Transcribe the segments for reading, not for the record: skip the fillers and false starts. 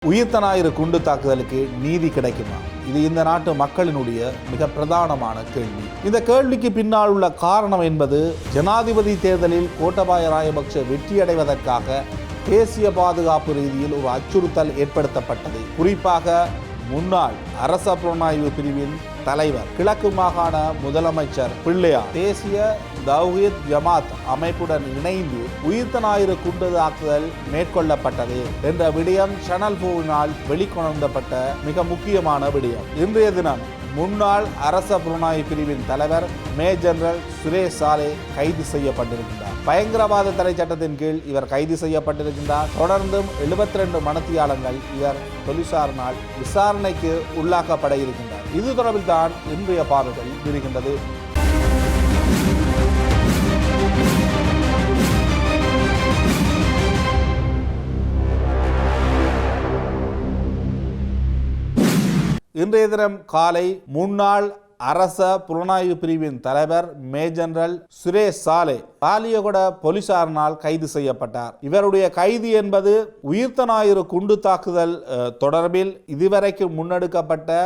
உயிர்த்த ஞாயிறு குண்டு தாக்குதலுக்கு நீதி கிடைக்குமா? இது இந்த நாட்டு மக்களினுடைய மிக பிரதானமான கேள்வி. இந்த கேள்விக்கு பின்னால் உள்ள காரணம் என்பது ஜனாதிபதி தேர்தலில் கோட்டாபய ராஜபக்ஷ வெற்றியடைவதற்காக தேசிய பாதுகாப்பு ரீதியில் ஒரு அச்சுறுத்தல் ஏற்படுத்தப்பட்டது. குறிப்பாக முன்னாள் அரச புலனாய்வு பிரிவின் தலைவர், கிழக்கு மாகாண முதலமைச்சர் பிள்ளையார் தேசிய தௌஹீத் ஜமாத் அமைப்புடன் இணைந்து உயிர்த்த ஞாயிறு குண்டு தாக்குதல் மேற்கொள்ளப்பட்டது என்ற விடயம் சேனல் 4 வெளிக்கொணர்ந்தப்பட்ட மிக முக்கியமான விடயம். இன்றைய தினம் முன்னாள் அரச புலனாய்வு பிரிவின் தலைவர் மேஜர் ஜெனரல் சுரேஷ் சாலே கைது செய்யப்பட்டிருக்கின்றார். பயங்கரவாத தடை சட்டத்தின் கீழ் இவர் கைது செய்யப்பட்டிருக்கின்றார். தொடர்ந்தும் 72 மணித்தியாலங்கள் இவர் போலீசாரினால் விசாரணைக்கு உள்ளாக்கப்பட இருக்கின்றார். இது தொடர்பில் தான் இன்றைய பார்வைகள் விரிகின்றது. இன்றைய தினம் காலை முன்னாள் அரச புலனாய்வு பிரிவின் தலைவர் மேஜர் ஜெனரல் சுரேஷ் சாலே பாலியகொட போலீசாரினால் கைது செய்யப்பட்டார். இவருடைய கைது என்பது உயிர்த்த ஞாயிறு குண்டு தாக்குதல் தொடர்பில் இதுவரைக்கும் முன்னெடுக்கப்பட்ட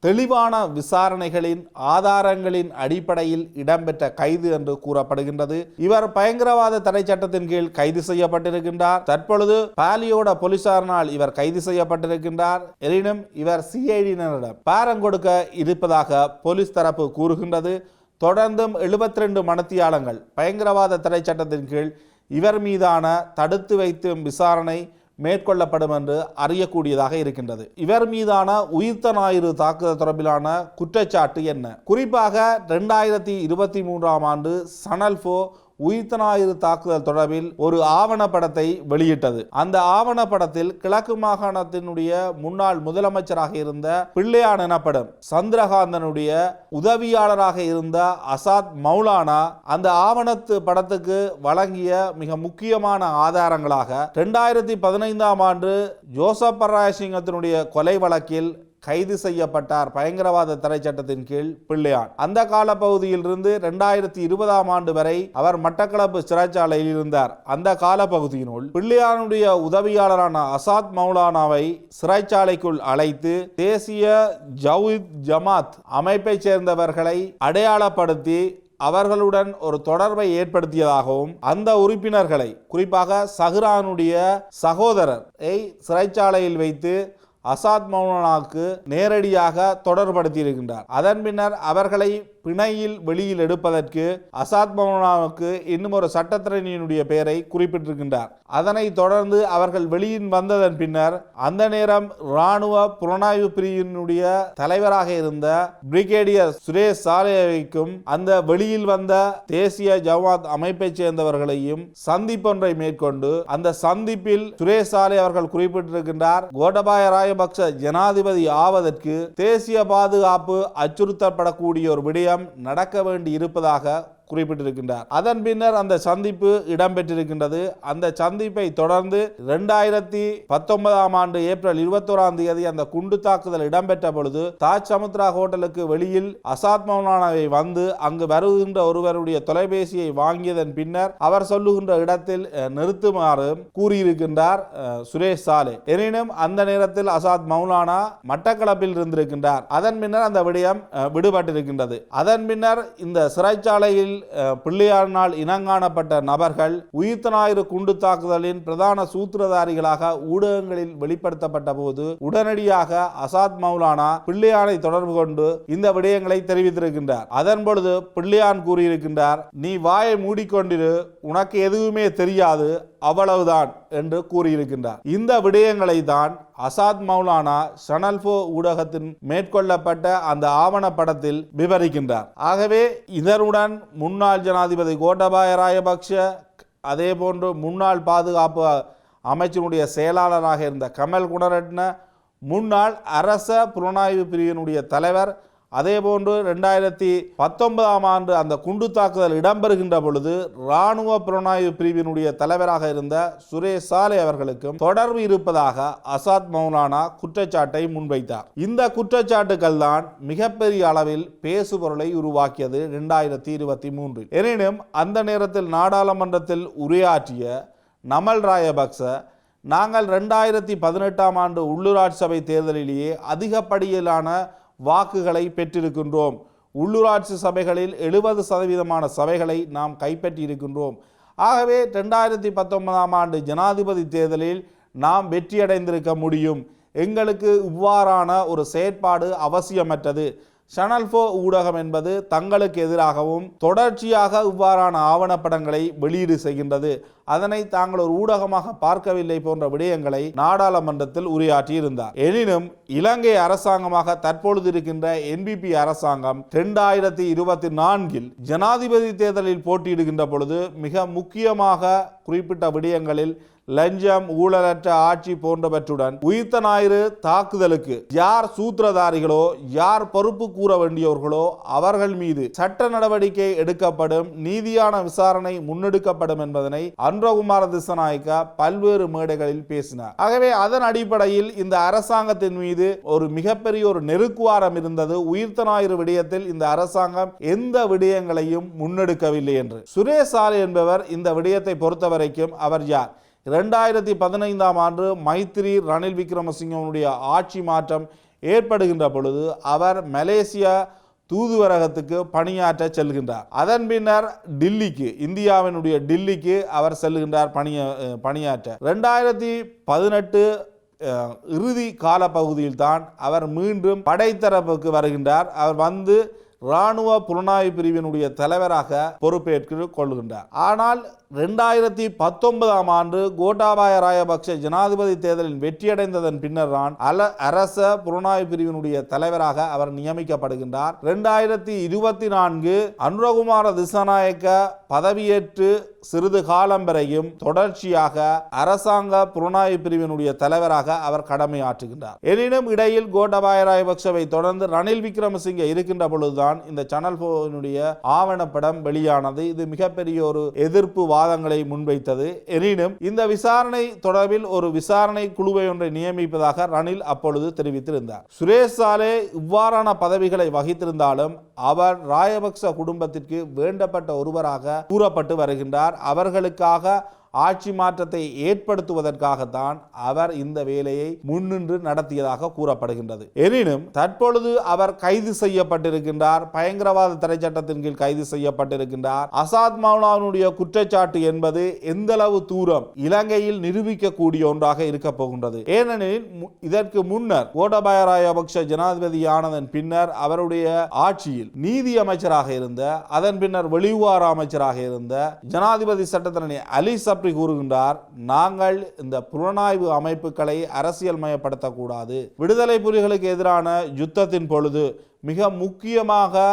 தெளிவான விசாரணைகளின் ஆதாரங்களின் அடிப்படையில் இடம்பெற்ற கைது என்று கூறப்படுகின்றது. இவர் பயங்கரவாத தடை சட்டத்தின் கீழ் கைது செய்யப்பட்டிருக்கின்றார். தற்பொழுது பாலியோட போலீசாரினால் இவர் கைது செய்யப்பட்டிருக்கின்றார். எனினும் இவர் சிஐடியினரிடம் பாரம் கொடுக்க இருப்பதாக போலீஸ் தரப்பு கூறுகின்றது. தொடர்ந்தும் 72 மணித்தியாலங்கள் பயங்கரவாத தடை சட்டத்தின் கீழ் இவர் மீதான தடுத்து வைத்தும் விசாரணை மேற்கொள்ளப்படும் என்று அறியக்கூடியதாக இருக்கின்றது. இவர் மீதான உயிர்த்த ஞாயிறு தாக்குதல் தொடர்பிலான குற்றச்சாட்டு என்ன? குறிப்பாக 2023ஆம் ஆண்டு சேனல் 4 உயிர்த்த ஞாயிறு தாக்குதல் தொடர்பில் ஒரு ஆவணப்படத்தை வெளியிட்டது. அந்த ஆவணப்படத்தில் கிழக்கு மாகாணத்தினுடைய முன்னாள் முதலமைச்சராக இருந்த பிள்ளையான் எனப்படும் சந்திரகாந்தனுடைய உதவியாளராக இருந்த அசாத் மௌலானா அந்த ஆவணத்து படத்துக்கு வழங்கிய மிக முக்கியமான ஆதாரங்களாக 2015ஆம் ஆண்டு ஜோசப் பராயசிங்கத்தினுடைய கொலை வழக்கில் கைது செய்யப்பட்டார். பயங்கரவாத தடை சட்டத்தின் கீழ் பிள்ளையான் அந்த காலப்பகுதியில் இருந்து 2020ஆம் ஆண்டு வரை அவர் மட்டக்களப்பு சிறைச்சாலையில் இருந்தார். அந்த காலப்பகுதியினுள் பிள்ளையானுடைய உதவியாளரான அசாத் மௌலானாவை சிறைச்சாலைக்குள் அழைத்து தேசிய தௌஹீத் ஜமாத் அமைப்பை சேர்ந்தவர்களை அடையாளப்படுத்தி அவர்களுடன் ஒரு தொடர்பை ஏற்படுத்தியதாகவும் அந்த உறுப்பினர்களை குறிப்பாக சஹ்ரானுடைய சகோதரரை சிறைச்சாலையில் வைத்து அசாத் மௌலானாவுக்கு நேரடியாக தொடர்படுத்தி இருக்கின்றார். அதன் பின்னர் அவர்களை பிணையில் வெளியில் எடுப்பதற்கு அசாத் மௌலானாவுக்கு இன்னும் ஒரு சட்டத்திறனியினுடைய பெயரை குறிப்பிட்டிருக்கின்றார். அதனை தொடர்ந்து அவர்கள் வெளியில் வந்ததன் பின்னர் அந்த நேரம் இராணுவ புலனாய்வு பிரிவினுடைய தலைவராக இருந்த பிரிகேடியர் சுரேஷ் சாலேவைக்கும் அந்த வெளியில் வந்த தேசிய ஜமாத் அமைப்பை சேர்ந்தவர்களையும் சந்திப்பொன்றை மேற்கொண்டு அந்த சந்திப்பில் சுரேஷ் சாலே அவர்கள் குறிப்பிட்டிருக்கின்றார், கோட்டாபய ராஜபக்ஷ ஜனாதிபதி ஆவதற்கு தேசிய பாதுகாப்பு அச்சுறுத்தப்படக்கூடிய ஒரு விடயம் நடக்க வேண்டி இருப்பதாக குறிப்பிட்டிருக்கின்றார். அதன் பின்னர் அந்த சந்திப்பு இடம்பெற்றிருக்கின்றது. அந்த சந்திப்பை தொடர்ந்து 2019ஆம் ஆண்டு ஏப்ரல் 21ஆம் தேதி அந்த குண்டு தாக்குதல் இடம்பெற்ற பொழுது தாஜ் சமுத்ரா ஹோட்டலுக்கு வெளியில் அசாத் மௌலானாவை வந்து அங்கு வருகின்ற ஒருவருடைய தொலைபேசியை வாங்கியதன் பின்னர் அவர் சொல்லுகின்ற இடத்தில் நிறுத்துமாறு கூறியிருக்கின்றார் சுரேஷ் சாலே. எனினும் அந்த நேரத்தில் அசாத் மௌலானா மட்டக்களப்பில் இருந்திருக்கின்றார். அதன் பின்னர் அந்த விடயம் விடுபட்டிருக்கின்றது. அதன் பின்னர் இந்த சிறைச்சாலையில் பிள்ளையாரினால் இனங்காணப்பட்ட நபர்கள் உயிர்த்த ஞாயிறு குண்டு தாக்குதலின் பிரதான சூத்திரதாரிகளாக ஊடகங்களில் வெளிப்படுத்தப்பட்ட போது உடனடியாக அசாத் மௌலானா பிள்ளையானை தொடர்பு கொண்டு இந்த விடயங்களை தெரிவித்திருக்கின்றார். அதன் பொழுது பிள்ளையான் கூறியிருக்கின்றார், நீ வாயை மூடிக்கொண்டிரு, உனக்கு எதுவுமே தெரியாது, அவ்வளவுதான் என்று கூறியிருக்கின்றார். இந்த விடயங்களை தான் அசாத் மௌலானா சேனல் 4 ஊடகத்தின் மேற்கொள்ளப்பட்ட அந்த ஆவணப்படத்தில் விவரிக்கின்றார். ஆகவே இதனுடன் முன்னாள் ஜனாதிபதி கோட்டாபய ராஜபக்ஷ அதே போன்று முன்னாள் பாதுகாப்பு அமைச்சினுடைய செயலாளராக இருந்த கமல் குணரட்ன, முன்னாள் அரச புலனாய்வு பிரிவினுடைய தலைவர், அதே போன்று 2019ஆம் ஆண்டு அந்த குண்டு தாக்குதல் இடம்பெறுகின்ற பொழுது இராணுவ புலனாய்வு பிரிவினுடைய தலைவராக இருந்த சுரேஷ் சாலே அவர்களுக்கும் தொடர்பு இருப்பதாக அசாத் மௌலானா குற்றச்சாட்டை முன்வைத்தார். இந்த குற்றச்சாட்டுகள் தான் மிகப்பெரிய அளவில் பேசுபொருளை உருவாக்கியது 2023. எனினும் அந்த நேரத்தில் நாடாளுமன்றத்தில் உரையாற்றிய நமல் ராஜபக்ச நாங்கள் 2018ஆம் ஆண்டு உள்ளூராட்சி சபை தேர்தலிலேயே அதிகப்படியிலான வாக்குகளை பெற்றிருக்கின்றோம். உள்ளூராட்சி சபைகளில் 70% சபைகளை நாம் கைப்பற்றி இருக்கின்றோம். ஆகவே 2019ஆம் ஆண்டு ஜனாதிபதி தேர்தலில் நாம் வெற்றியடைந்திருக்க முடியும். எங்களுக்கு இவ்வாறான ஒரு செயற்பாடு அவசியமற்றது. சேனல் 4 ஊடகம் என்பது தங்களுக்கு எதிராகவும் தொடர்ச்சியாக இவ்வாறான ஆவணப்படங்களை வெளியீடு செய்கின்றது. அதனை தாங்கள் ஒரு ஊடகமாக பார்க்கவில்லை போன்ற விடயங்களை நாடாளுமன்றத்தில் உரையாற்றியிருந்தார். எனினும் இலங்கை அரசாங்கமாக தற்பொழுது இருக்கின்ற NPP அரசாங்கம் 2024 ஜனாதிபதி தேர்தலில் போட்டியிடுகின்ற பொழுது மிக முக்கியமாக குறிப்பிட்ட விடயங்களில் லஞ்சம், ஊழலற்ற ஆட்சி போன்றவற்றுடன் உயிர்த்த ஞாயிறு தாக்குதலுக்கு யார் சூத்திரதாரிகளோ, யார் பொறுப்பு கூற வேண்டியவர்களோ அவர்கள் மீது சட்ட நடவடிக்கை எடுக்கப்படும், நீதியான விசாரணை முன்னெடுக்கப்படும் என்பதனை அனுரகுமார திசாநாயக்க பல்வேறு மேடைகளில் பேசினார். ஆகவே அதன் அடிப்படையில் இந்த அரசாங்கத்தின் மீது ஒரு மிகப்பெரிய ஒரு நெருக்குவாரம் இருந்தது. உயிர்த்த ஞாயிறு விடயத்தில் இந்த அரசாங்கம் எந்த விடயங்களையும் முன்னெடுக்கவில்லை என்று. சுரேஷ் சாலே என்பவர் இந்த விடயத்தை பொறுத்தவரைக்கும் அவர் யார்? 2015ஆம் ஆண்டு மைத்ரி ரணில் விக்ரமசிங்கனுடைய ஆட்சி மாற்றம் ஏற்படுகின்ற பொழுது அவர் மலேசியா தூதுவரகத்துக்கு பணியாற்ற செல்கின்றார். அதன் பின்னர் டில்லிக்கு, இந்தியாவினுடைய டில்லிக்கு அவர் செல்கின்றார் பணியாற்ற. 2018 இறுதி காலப்பகுதியில் தான் அவர் மீண்டும் படைத்தரப்புக்கு வருகின்றார். அவர் வந்து இராணுவ புலனாய்வு பிரிவினுடைய தலைவராக பொறுப்பேற்றுக் கொள்கின்றார். ஆனால் 2019ஆம் ஆண்டு கோட்டாபாய ராஜபக்ஷ ஜனாதிபதி தேர்தலில் வெற்றியடைந்ததன் பின்னர் தான் அரச புலனாய்வு பிரிவினுடைய தலைவராக அவர் நியமிக்கப்படுகின்றார். 2024 அனுரகுமார திசாநாயக்க பதவியேற்று சிறிது காலம் வரையும் தொடர்ச்சியாக அரசாங்க புலனாய்வு பிரிவினுடைய தலைவராக அவர் கடமையாற்றுகின்றார். எனினும் இடையில் கோட்டாபாய ராஜபக்ஷவை தொடர்ந்து ரணில் விக்ரமசிங்கே இருக்கின்ற பொழுதுதான் இந்த சேனல் 4 ஆவணப்படம் வெளியானது. இது மிகப்பெரிய ஒரு எதிர்ப்பு வாதங்களை முன்வைத்தது. எனினும் இந்த விசாரணை தொடர்பில் ஒரு விசாரணை குழுவை ஒன்றை நியமிப்பதாக ரணில் அப்பொழுது தெரிவித்திருந்தார். சுரேஷ் சாலே இவ்வாறான பதவிகளை வகித்திருந்தாலும் அவர் ராஜபக்ச குடும்பத்திற்கு வேண்டப்பட்ட ஒருவராக கூறப்பட்டு வருகின்றார். அவர்களுக்காக ஆட்சி மாற்றத்தை ஏற்படுத்துவதற்காகத்தான் அவர் இந்த வேலையை முன்னின்று நடத்தியதாக கூறப்படுகின்றது. எனினும் தற்பொழுது அவர் கைது செய்யப்பட்டிருக்கின்றார். பயங்கரவாத தடை சட்டத்தின் கீழ் கைது செய்யப்பட்டிருக்கின்றார். அசாத் மௌலானுடைய குற்றச்சாட்டு என்பது எந்தளவு தூரம் இலங்கையில் நிரூபிக்கக்கூடிய ஒன்றாக இருக்க போகின்றது. ஏனெனில் இதற்கு முன்னர் கோட்டாபாய ராஜபக்ஷ ஜனாதிபதியானதன் பின்னர் அவருடைய ஆட்சியில் நீதி அமைச்சராக இருந்த, அதன் பின்னர் வெளிவார அமைச்சராக இருந்த ஜனாதிபதி சட்டத்தரணி அலி கூறுகின்றார், நாங்கள் இந்த புலனாய்வு அமைப்புகளை அரசியல் மயப்படுத்தக்கூடாது. விடுதலை புலிகளுக்கு எதிரான யுத்தத்தின் பொழுது மிக முக்கியமாக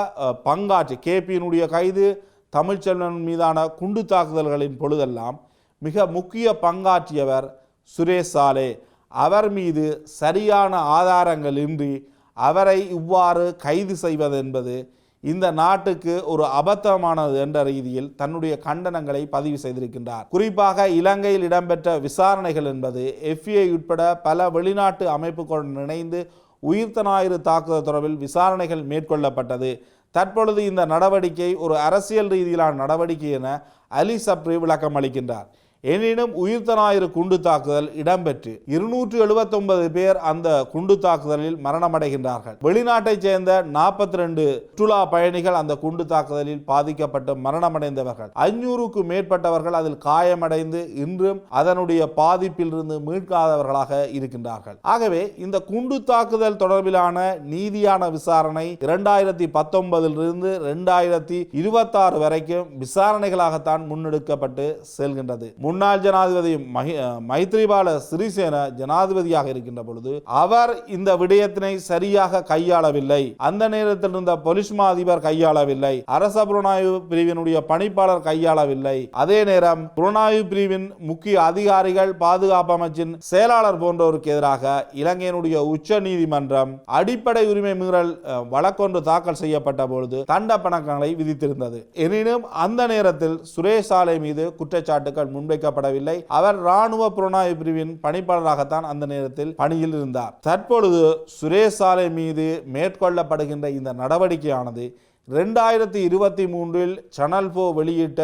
பங்காற்றி கேபியினுடைய கைது, தமிழ்ச்செல்வன் மீதான குண்டு தாக்குதல்களின் பொழுதெல்லாம் மிக முக்கிய பங்காற்றியவர் சுரேஷ் சாலே. அவர் மீது சரியான ஆதாரங்கள் இன்றி அவரை இவ்வாறு கைது செய்வது என்பது இந்த நாட்டுக்கு ஒரு அபத்தமானது என்ற ரீதியில் தன்னுடைய கண்டனங்களை பதிவு செய்திருக்கின்றார். குறிப்பாக இலங்கையில் இடம்பெற்ற விசாரணைகள் என்பது FBI உட்பட பல வெளிநாட்டு அமைப்புகளுடன் இணைந்து உயிர்த்த ஞாயிறு தாக்குதல் தொடர்பில் விசாரணைகள் மேற்கொள்ளப்பட்டது. தற்பொழுது இந்த நடவடிக்கை ஒரு அரசியல் ரீதியிலான நடவடிக்கை என அலி சப்ரி விளக்கம் அளிக்கின்றார். எனினும் உயிர்த்த ஞாயிறு குண்டு தாக்குதல் இடம்பெற்று 279 பேர் அந்த குண்டு தாக்குதலில் மரணமடைகின்றார்கள். வெளிநாட்டைச் சேர்ந்த 42 சுற்றுலா பயணிகள் அந்த குண்டு தாக்குதலில் பாதிக்கப்பட்டு மரணமடைந்தவர்கள். 500க்கு மேற்பட்டவர்கள் அதில் காயமடைந்து இன்றும் அதனுடைய பாதிப்பில் இருந்து மீட்காதவர்களாக இருக்கின்றார்கள். ஆகவே இந்த குண்டு தாக்குதல் தொடர்பிலான நீதியான விசாரணை 2019 2026 வரைக்கும் விசாரணைகளாகத்தான் முன்னெடுக்கப்பட்டு செல்கின்றது. முன்னாள் ஜனாதிபதி மைத்ரிபால சிறிசேன ஜனாதிபதியாக இருக்கின்ற பொழுது அவர் இந்த விடயத்தினை சரியாக கையாளவில்லை. அந்த நேரத்தில் இருந்த போலீஸ் மா அதிபர் கையாளவில்லை. அரச புலனாய்வு பிரிவினுடைய பணிப்பாளர் கையாளவில்லை. அதே நேரம் புலனாய்வு பிரிவின் முக்கிய அதிகாரிகள், பாதுகாப்பு அமைச்சின் செயலாளர் போன்றோருக்கு எதிராக இலங்கையினுடைய உச்ச நீதிமன்றம் அடிப்படை உரிமை மீறல் வழக்கொன்று தாக்கல் செய்யப்பட்ட பொழுது தண்ட பணங்களை விதித்திருந்தது. எனினும் அந்த நேரத்தில் சுரேஷ் சாலே மீது குற்றச்சாட்டுகள் முன்வைக்கப்படவில்லை. அவர் இராணுவ புலனாய்வு பிரிவின் பணிப்பாளராகத்தான் அந்த நேரத்தில் பணியில் இருந்தார். தற்பொழுது சுரேஷ் சாலே மீது மேற்கொள்ளப்படுகின்ற இந்த நடவடிக்கையானது 2023 சேனல் 4 வெளியிட்ட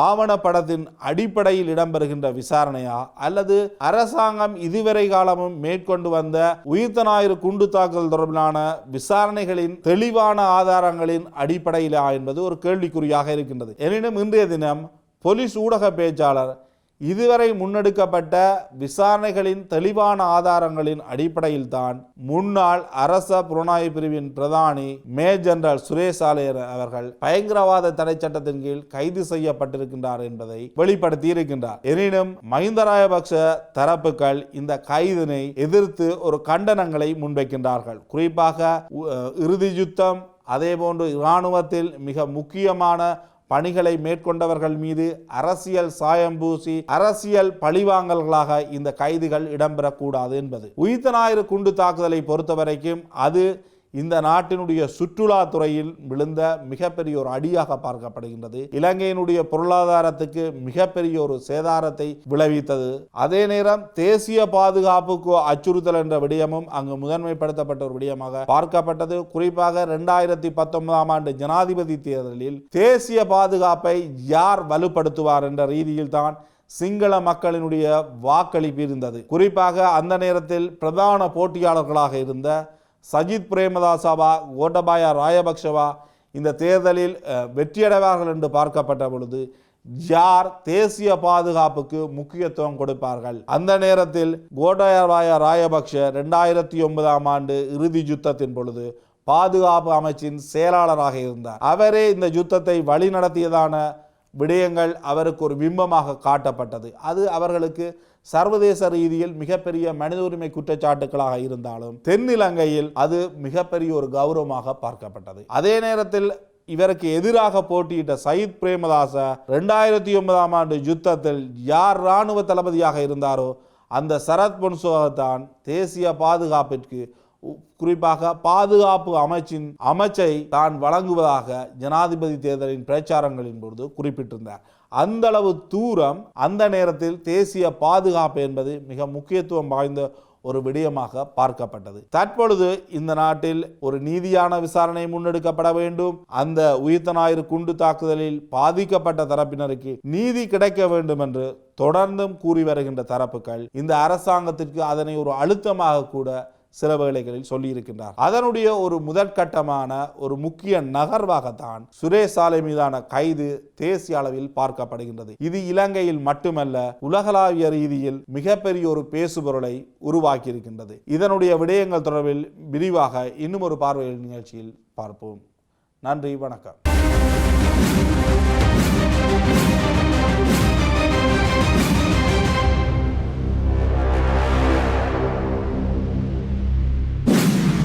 ஆவணப்படத்தின் அடிப்படையில் இடம்பெறுகின்ற விசாரணையா அல்லது அரசாங்கம் இதுவரை காலமும் மேற்கொண்டு வந்த உயிர்த்த ஞாயிறு குண்டு தாக்குதல் தொடர்பிலான விசாரணைகளின் தெளிவான ஆதாரங்களின் அடிப்படையிலா என்பது ஒரு கேள்விக்குறியாக இருக்கின்றது. எனினும் இன்றைய தினம் போலீஸ் ஊடக பேச்சாளர் இதுவரை முன்னெடுக்கப்பட்ட விசாரணைகளின் தெளிவான ஆதாரங்களின் அடிப்படையில் தான் முன்னாள் அரச புலனாய்வு பிரிவின் பிரதானி மேஜர் ஜெனரல் சுரேஷ் சாலே அவர்கள் பயங்கரவாத தடை சட்டத்தின் கீழ் கைது செய்யப்பட்டிருக்கின்றார் என்பதை வெளிப்படுத்தி இருக்கின்றார். எனினும் மஹிந்த ராஜபக்ஷ தரப்புகள் இந்த கைதினை எதிர்த்து ஒரு கண்டனங்களை முன்வைக்கின்றார்கள். குறிப்பாக இறுதி யுத்தம், அதே போன்று இராணுவத்தில் மிக முக்கியமான பணிகளை மேற்கொண்டவர்கள் மீது அரசியல் சாயம் பூசி அரசியல் பழிவாங்கல்களாக இந்த கைதுகள் இடம்பெறக்கூடாது என்பது. உயிர்த்த ஞாயிறு குண்டு தாக்குதலை பொறுத்தவரைக்கும் அது இந்த நாட்டினுடைய சுற்றுலாத்துறையில் விழுந்த மிகப்பெரிய ஒரு அடியாக பார்க்கப்படுகின்றது. இலங்கையினுடைய பொருளாதாரத்துக்கு மிகப்பெரிய ஒரு சேதாரத்தை விளைவித்தது. அதே நேரம் தேசிய பாதுகாப்புக்கு அச்சுறுத்தல் என்ற விடயமும் அங்கு முதன்மைப்படுத்தப்பட்ட ஒரு விடயமாக பார்க்கப்பட்டது. குறிப்பாக 2019 ஆண்டு ஜனாதிபதி தேர்தலில் தேசிய பாதுகாப்பை யார் வலுப்படுத்துவார் என்ற ரீதியில் தான் சிங்கள மக்களினுடைய வாக்களிப்பு இருந்தது. குறிப்பாக அந்த நேரத்தில் பிரதான போட்டியாளர்களாக இருந்த சஜித் பிரேமதாசவா, கோட்டபாய ராஜபக்ஷவா இந்த தேர்தலில் வெற்றியடைவார்கள் என்று பார்க்கப்பட்ட பொழுது யார் தேசிய பாதுகாப்புக்கு முக்கியத்துவம் கொடுப்பார்கள்? அந்த நேரத்தில் கோட்டபாய ராஜபக்ஷ 2009 ஆண்டு இறுதி யுத்தத்தின் பொழுது பாதுகாப்பு அமைச்சின் செயலாளராக இருந்தார். அவரே இந்த யுத்தத்தை வழிநடத்தியதான விடயங்கள் அவருக்கு ஒரு பிம்பமாக காட்டப்பட்டது. அது அவர்களுக்கு சர்வதேச ரீதியில் மிகப்பெரிய மனித உரிமை குற்றச்சாட்டுகளாக இருந்தாலும் தென்னிலங்கையில் அது மிகப்பெரிய ஒரு கௌரவமாக பார்க்கப்பட்டது. அதே நேரத்தில் இவருக்கு எதிராக போட்டியிட்ட சயித் பிரேமதாச 2009 ஆண்டு யுத்தத்தில் யார் இராணுவ தளபதியாக இருந்தாரோ அந்த சரத் பொன்சேகா தேசிய பாதுகாப்பிற்கு, குறிப்பாக பாதுகாப்பு அமைச்சை தான் வழங்குவதாக ஜனாதிபதி தேர்தலின் பிரச்சாரங்களின் பொழுது குறிப்பிட்டிருந்தார். அந்த அளவு தூரம் அந்த நேரத்தில் தேசிய பாதுகாப்பு என்பது மிக முக்கியத்துவம் வாய்ந்த ஒரு விடயமாக பார்க்கப்பட்டது. தற்பொழுது இந்த நாட்டில் ஒரு நீதியான விசாரணை முன்னெடுக்கப்பட வேண்டும். அந்த உயிர்த்த ஞாயிறு குண்டு தாக்குதலில் பாதிக்கப்பட்ட தரப்பினருக்கு நீதி கிடைக்க வேண்டும் என்று தொடர்ந்தும் கூறி வருகின்ற தரப்புகள் இந்த அரசாங்கத்திற்கு அதனை ஒரு அழுத்தமாக கூட சில வேளைகளில் சொல்லியிருக்கின்றார். அதனுடைய ஒரு முதற்கட்டமான ஒரு முக்கிய நகர்வாகத்தான் சுரேஷ் சாலே மீதான கைது தேசிய அளவில் பார்க்கப்படுகின்றது. இது இலங்கையில் மட்டுமல்ல, உலகளாவிய ரீதியில் மிகப்பெரிய ஒரு பேசுபொருளை உருவாக்கி இருக்கின்றது. இதனுடைய விடயங்கள் தொடர்பில் விரிவாக இன்னும் ஒரு பார்வையில் நிகழ்ச்சியில் பார்ப்போம். நன்றி, வணக்கம்.